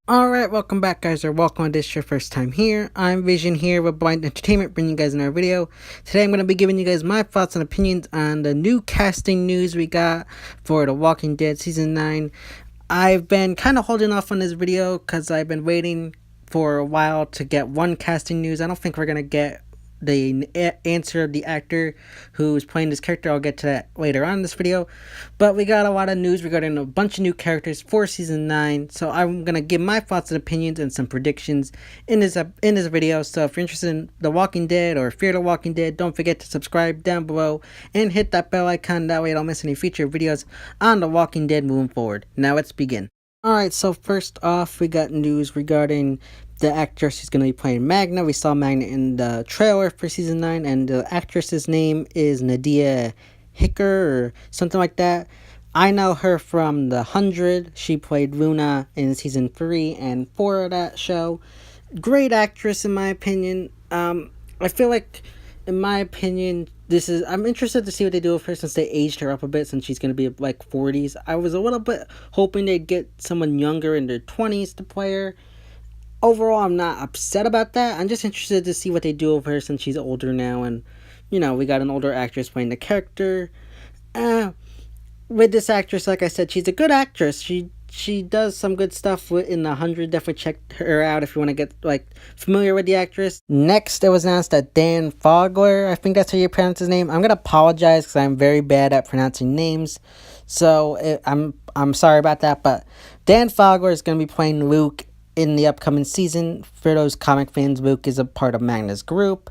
Alright, welcome back guys, or welcome if this is your first time here. I'm Vision here with Blind Entertainment, bringing you guys another video. Today I'm going to be giving you guys my thoughts and opinions on the new casting news we got for The Walking Dead Season 9. I've been kind of holding off on this video because I've been waiting for a while to get one casting news. I don't think we're going to get the answer of the actor who's playing this character. I'll get to that later on in this video, but we got a lot of news regarding a bunch of new characters for season 9, so I'm gonna give my thoughts and opinions and some predictions in this video. So if you're interested in The Walking Dead or Fear the Walking Dead, don't forget to subscribe down below and hit that bell icon, that way you don't miss any future videos on The Walking Dead moving forward. Now let's begin. Alright, so first off, we got news regarding the actress who's going to be playing Magna. We saw Magna in the trailer for Season 9, and the actress's name is Nadia Hicker, or something like that. I know her from The 100. She played Luna in Season 3 and 4 of that show. Great actress, in my opinion. I feel like, in my opinion, I'm interested to see what they do with her since they aged her up a bit, since she's going to be like 40s. I was a little bit hoping they'd get someone younger in their 20s to play her. Overall, I'm not upset about that. I'm just interested to see what they do with her since she's older now, and, you know, we got an older actress playing the character. With this actress, like I said, she's a good actress. She does some good stuff in The 100. Definitely check her out if you want to get, like, familiar with the actress. Next, it was announced that Dan Fogler, I think that's how you pronounce his name. I'm going to apologize because I'm very bad at pronouncing names. So, I'm sorry about that. But Dan Fogler is going to be playing Luke in the upcoming season. For those comic fans, Luke is a part of Magna's group.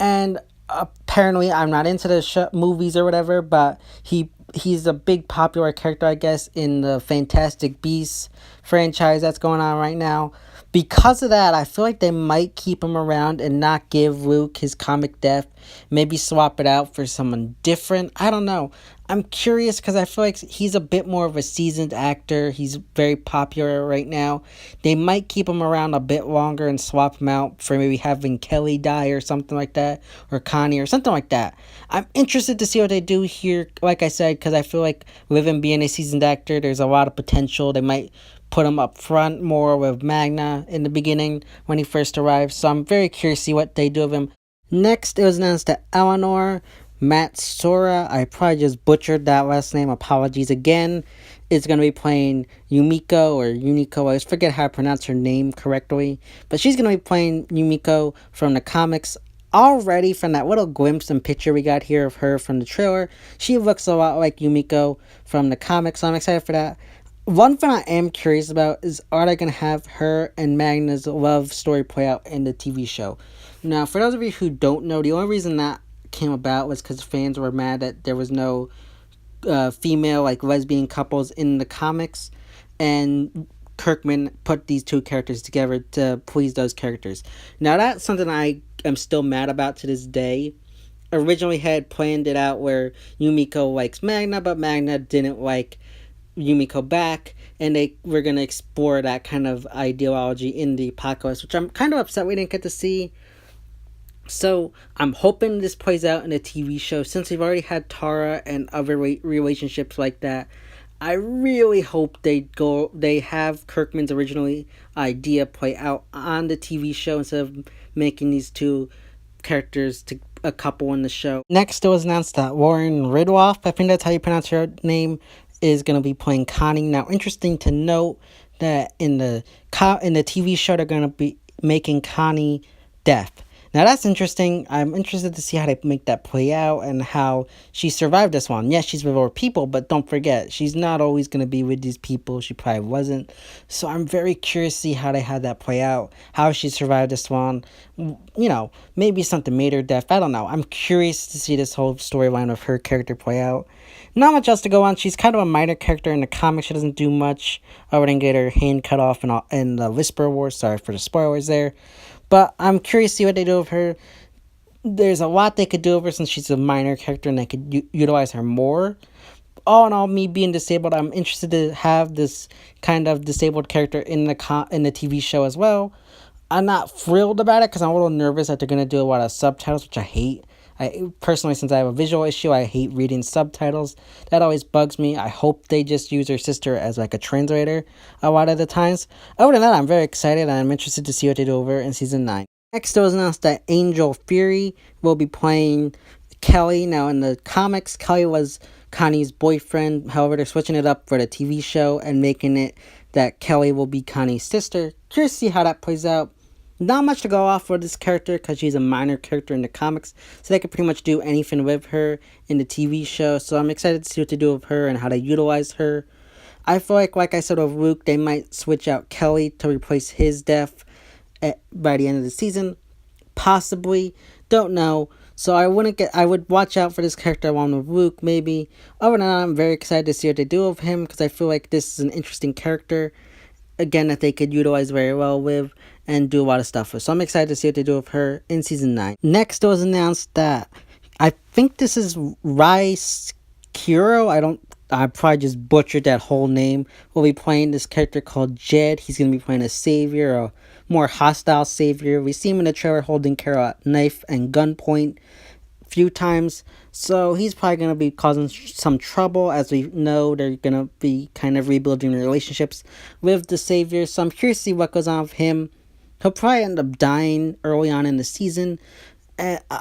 And apparently, I'm not into the movies or whatever, but he's a big popular character, I guess, in the Fantastic Beasts franchise that's going on right now. Because of that, I feel like they might keep him around and not give Luke his comic death. Maybe swap it out for someone different. I don't know. I'm curious because I feel like he's a bit more of a seasoned actor. He's very popular right now. They might keep him around a bit longer and swap him out for maybe having Kelly die or something like that, or Connie or something like that. I'm interested to see what they do here, like I said, because I feel like with him being a seasoned actor, there's a lot of potential. They might put him up front more with Magna in the beginning when he first arrived. So I'm very curious to see what they do with him. Next, it was announced that Eleanor Matsura, I probably just butchered that last name, apologies again, is going to be playing Yumiko, or Unico. I always forget how to pronounce her name correctly. But she's going to be playing Yumiko from the comics. Already from that little glimpse and picture we got here of her from the trailer, she looks a lot like Yumiko from the comics, so I'm excited for that. One thing I am curious about is, are they going to have her and Magna's love story play out in the TV show? Now, for those of you who don't know, the only reason that came about was because fans were mad that there was no female, like, lesbian couples in the comics, and Kirkman put these two characters together to please those characters. Now, that's something I am still mad about to this day. Originally had planned it out where Yumiko likes Magna, but Magna didn't like Yumiko back, and they were going to explore that kind of ideology in the apocalypse, which I'm kind of upset we didn't get to see. So I'm hoping this plays out in a TV show, since we've already had Tara and other relationships like that. I really hope they have Kirkman's original idea play out on the TV show instead of making these two characters to a couple in the show. Next, it was announced that Lauren Ridloff, I think that's how you pronounce her name, is going to be playing Connie. Now, interesting to note that in the TV show, they're going to be making Connie deaf. Now, that's interesting. I'm interested to see how they make that play out and how she survived this one. Yes, she's with other people, but don't forget, she's not always going to be with these people. She probably wasn't. So I'm very curious to see how they had that play out, how she survived this one. You know, maybe something made her deaf. I don't know. I'm curious to see this whole storyline of her character play out. Not much else to go on. She's kind of a minor character in the comics. She doesn't do much other than get her hand cut off in the Whisper Wars. Sorry for the spoilers there. But I'm curious to see what they do with her. There's a lot they could do with her since she's a minor character, and they could utilize her more. All in all, me being disabled, I'm interested to have this kind of disabled character in the TV show as well. I'm not thrilled about it because I'm a little nervous that they're going to do a lot of subtitles, which I hate. Personally, since I have a visual issue, I hate reading subtitles. That always bugs me. I hope they just use her sister as like a translator a lot of the times. Other than that, I'm very excited and I'm interested to see what they do over in season 9. Next, it was announced that Angel Fury will be playing Kelly. Now, in the comics, Kelly was Connie's boyfriend. However, they're switching it up for the TV show and making it that Kelly will be Connie's sister. Curious to see how that plays out. Not much to go off for this character because she's a minor character in the comics, so they could pretty much do anything with her in the TV show. So I'm excited to see what they do with her and how they utilize her. I feel like I said with Luke, they might switch out Kelly to replace his death by the end of the season. Possibly, don't know. So I would watch out for this character along with Luke, maybe. Other than that, I'm very excited to see what they do with him because I feel like this is an interesting character, again, that they could utilize very well with and do a lot of stuff with. So I'm excited to see what they do with her in season 9. Next, it was announced that I think this is Rice Kuro. I probably just butchered that whole name. We'll be playing this character called Jed. He's going to be playing a savior, a more hostile savior. We see him in the trailer holding Kara at knife and gunpoint a few times. So he's probably going to be causing some trouble. As we know, they're going to be kind of rebuilding relationships with the savior. So I'm curious to see what goes on with him. He'll probably end up dying early on in the season.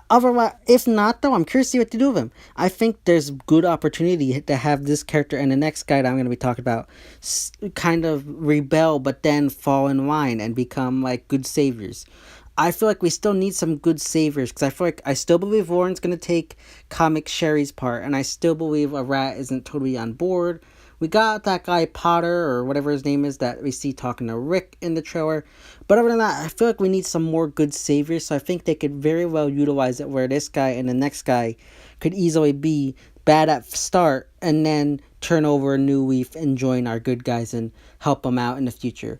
Otherwise, if not, though, I'm curious to see what to do with him. I think there's good opportunity to have this character and the next guy that I'm going to be talking about kind of rebel, but then fall in line and become like good saviors. I feel like we still need some good saviors because I still believe Warren's going to take Comic Sherry's part, and I still believe a rat isn't totally on board. We got that guy Potter, or whatever his name is, that we see talking to Rick in the trailer. But other than that, I feel like we need some more good saviors, so I think they could very well utilize it where this guy and the next guy could easily be bad at start and then turn over a new leaf and join our good guys and help them out in the future.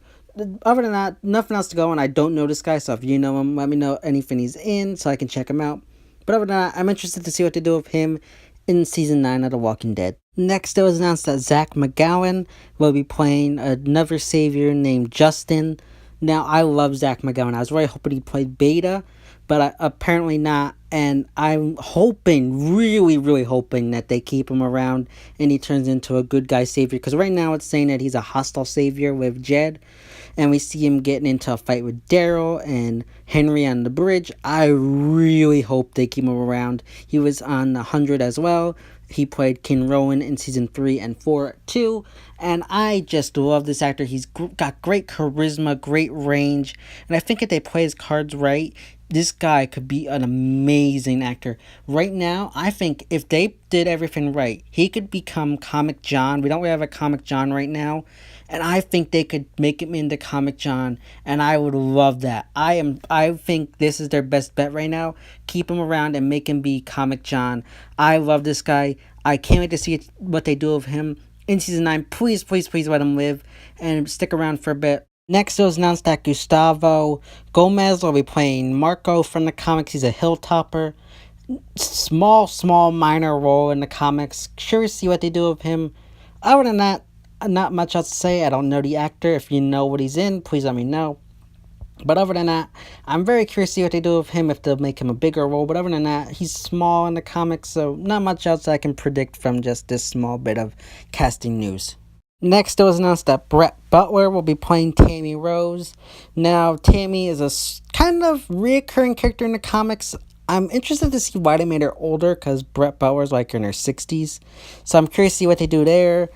Other than that, nothing else to go on. I don't know this guy, so if you know him, let me know anything he's in so I can check him out. But other than that, I'm interested to see what they do with him in season 9 of The Walking Dead. Next, it was announced that Zach McGowan will be playing another savior named Justin. Now, I love Zach McGowan. I was really hoping he played Beta, but apparently not. And I'm hoping, really, really hoping that they keep him around and he turns into a good guy savior. Because right now it's saying that he's a hostile savior with Jed. And we see him getting into a fight with Daryl and Henry on the bridge. I really hope they keep him around. He was on 100 as well. He played Ken Rowan in season 3 and 4 too. And I just love this actor. He's got great charisma, great range. And I think if they play his cards right, this guy could be an amazing actor. Right now, I think if they did everything right, he could become Comic John. We don't really have a Comic John right now. And I think they could make him into Comic John. And I would love that. I think this is their best bet right now. Keep him around and make him be Comic John. I love this guy. I can't wait to see what they do with him in season 9. Please, please, please let him live and stick around for a bit. Next, it was announced that Gustavo Gomez will be playing Marco from the comics. He's a hilltopper. Small, minor role in the comics. Curious to see what they do with him. Other than that, not much else to say. I don't know the actor. If you know what he's in, please let me know. But other than that, I'm very curious to see what they do with him, if they'll make him a bigger role. But other than that, he's small in the comics, so not much else I can predict from just this small bit of casting news. Next, it was announced that Brett Butler will be playing Tammy Rose. Now, Tammy is a kind of reoccurring character in the comics. I'm interested to see why they made her older, because Brett Butler's like in her 60s. So I'm curious to see what they do there.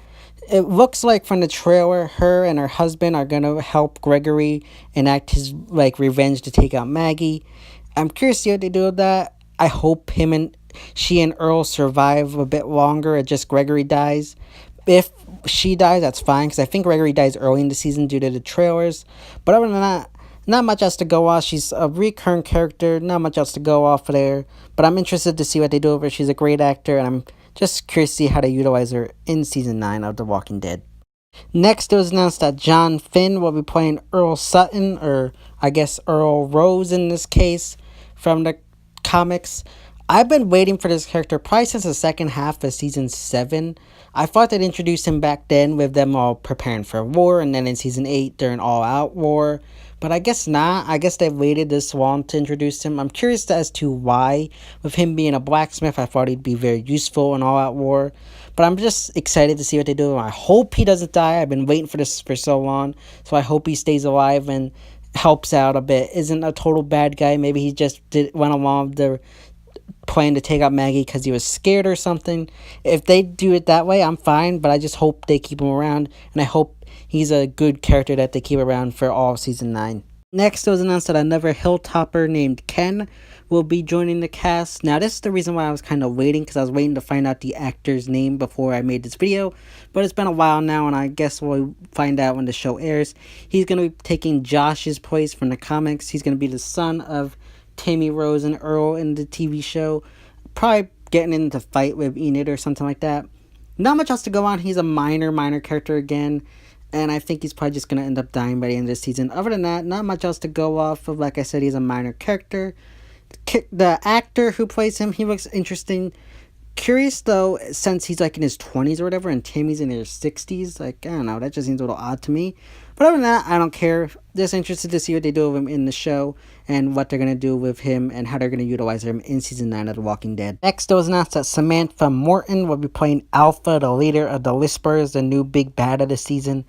It looks like from the trailer, her and her husband are going to help Gregory enact his revenge to take out Maggie. I'm curious to see what they do with that. I hope she and Earl survive a bit longer, and just Gregory dies. If she dies, that's fine, because I think Gregory dies early in the season due to the trailers. But other than that, not much else to go off. She's a recurring character, not much else to go off there. But I'm interested to see what they do with her. She's a great actor, and I'm just curious to see how they utilize her in season 9 of The Walking Dead. Next, it was announced that John Finn will be playing Earl Sutton, or I guess Earl Rose in this case, from the comics. I've been waiting for this character probably since the second half of season 7. I thought they'd introduce him back then with them all preparing for war, and then in season 8 during All Out War, But I guess not. I guess they waited this long to introduce him. I'm curious as to why. With him being a blacksmith, I thought he'd be very useful in All Out War. But I'm just excited to see what they do. I hope he doesn't die. I've been waiting for this for so long. So I hope he stays alive and helps out a bit. Isn't a total bad guy. Maybe he just went along with the plan to take out Maggie because he was scared or something. If they do it that way, I'm fine, but I just hope they keep him around, and I hope he's a good character that they keep around for all of season 9. Next, it was announced that another Hilltopper named Ken will be joining the cast. Now, this is the reason why I was kind of waiting, because I was waiting to find out the actor's name before I made this video, but it's been a while now, and I guess we'll find out when the show airs. He's going to be taking Josh's place from the comics. He's going to be the son of Tammy Rose and Earl in the TV show. Probably getting into fight with Enid or something like that. Not much else to go on. He's a minor character again. And I think he's probably just going to end up dying by the end of the season. Other than that, not much else to go off of. Like I said, he's a minor character. The actor who plays him, he looks interesting. Curious though, since he's like in his 20s or whatever, and Tammy's in her 60s. Like, I don't know, that just seems a little odd to me. But other than that, I don't care. Just interested to see what they do with him in the show, and what they're going to do with him, and how they're going to utilize him in season 9 of The Walking Dead. Next, it was announced that Samantha Morton will be playing Alpha, the leader of the Whisperers, the new big bad of the season.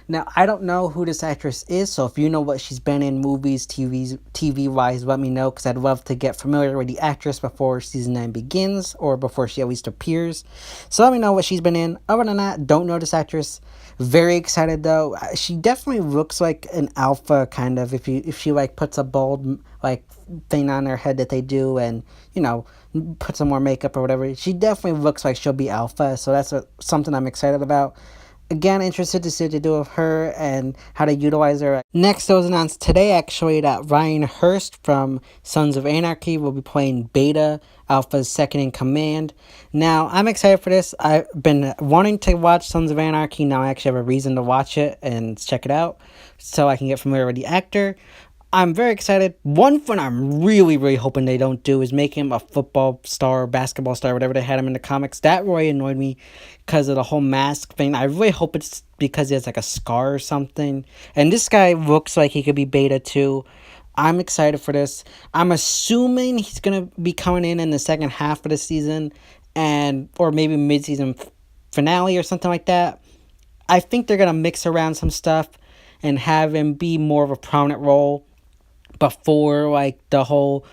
Now, I don't know who this actress is, so if you know what she's been in movies, TV-wise, let me know, because I'd love to get familiar with the actress before season 9 begins, or before she at least appears. So let me know what she's been in. Other than that, don't know this actress. Very excited, though. She definitely looks like an alpha, kind of, if she, like, puts a bald, like, thing on her head that they do, and, you know, put some more makeup or whatever. She definitely looks like she'll be alpha, so that's something I'm excited about. Again, interested to see what they do with her and how to utilize her. Next, it was announced today, actually, that Ryan Hurst from Sons of Anarchy will be playing Beta, Alpha's second in command. Now, I'm excited for this. I've been wanting to watch Sons of Anarchy. Now I actually have a reason to watch it and check it out, so I can get familiar with the actor. I'm very excited. One thing I'm really hoping they don't do is make him a football star, basketball star, whatever they had him in the comics. That really annoyed me because of the whole mask thing. I really hope it's because he has like a scar or something. And this guy looks like he could be Beta too. I'm excited for this. I'm assuming he's going to be coming in the second half of the season, or maybe mid-season finale or something like that. I think they're going to mix around some stuff and have him be more of a prominent role before, like, the whole,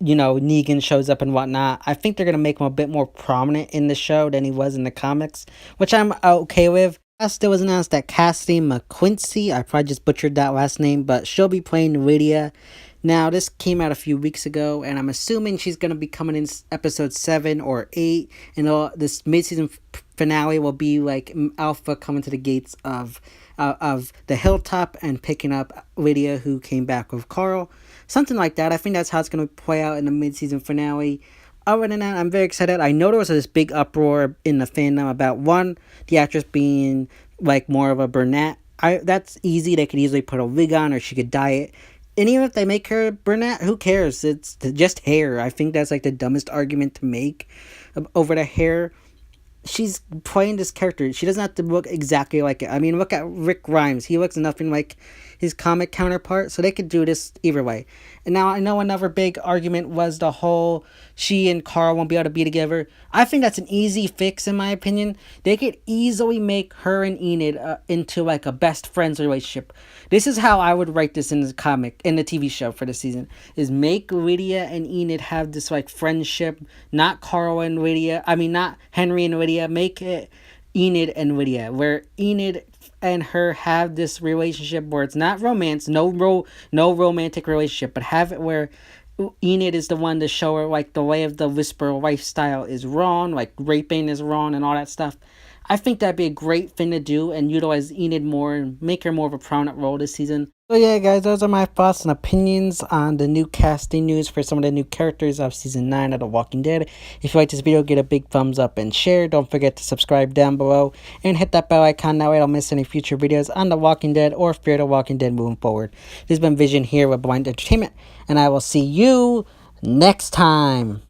you know, Negan shows up and whatnot. I think they're going to make him a bit more prominent in the show than he was in the comics, which I'm okay with. Last, it was announced that Cassidy McQuincy, I probably just butchered that last name, but she'll be playing Lydia. Now, this came out a few weeks ago, and I'm assuming she's going to be coming in episode 7 or 8, and this mid-season finale will be like Alpha coming to the gates of the hilltop and picking up Lydia, who came back with Carl. Something like that. I think that's how it's going to play out in the mid-season finale. Other than that, I'm very excited. I know there was this big uproar in the fandom about, one, the actress being like more of a brunette. That's easy. They could easily put a wig on, or she could dye it. And even if they make her brunette, who cares? It's just hair. I think that's like the dumbest argument to make over the hair. She's playing this character. She doesn't have to look exactly like it. I mean, look at Rick Grimes. He looks nothing like his comic counterpart, so they could do this either way. And now I know another big argument was the whole she and Carl won't be able to be together. I think that's an easy fix, in my opinion. They could easily make her and Enid into like a best friends relationship. This is how I would write this in the comic, in the TV show for the season, is make Lydia and Enid have this like friendship, not Carl and Lydia. I mean, not Henry and Lydia. Make it Enid and Lydia, where Enid and her have this relationship where it's not romance, no romantic relationship, but have it where Enid is the one to show her like the way of the Whisperer lifestyle is wrong, like raping is wrong and all that stuff. I think that'd be a great thing to do and utilize Enid more and make her more of a prominent role this season. So yeah, guys, those are my thoughts and opinions on the new casting news for some of the new characters of Season 9 of The Walking Dead. If you like this video, get a big thumbs up and share. Don't forget to subscribe down below and hit that bell icon. That way I don't miss any future videos on The Walking Dead or Fear the Walking Dead moving forward. This has been Vision here with Blind Entertainment, and I will see you next time.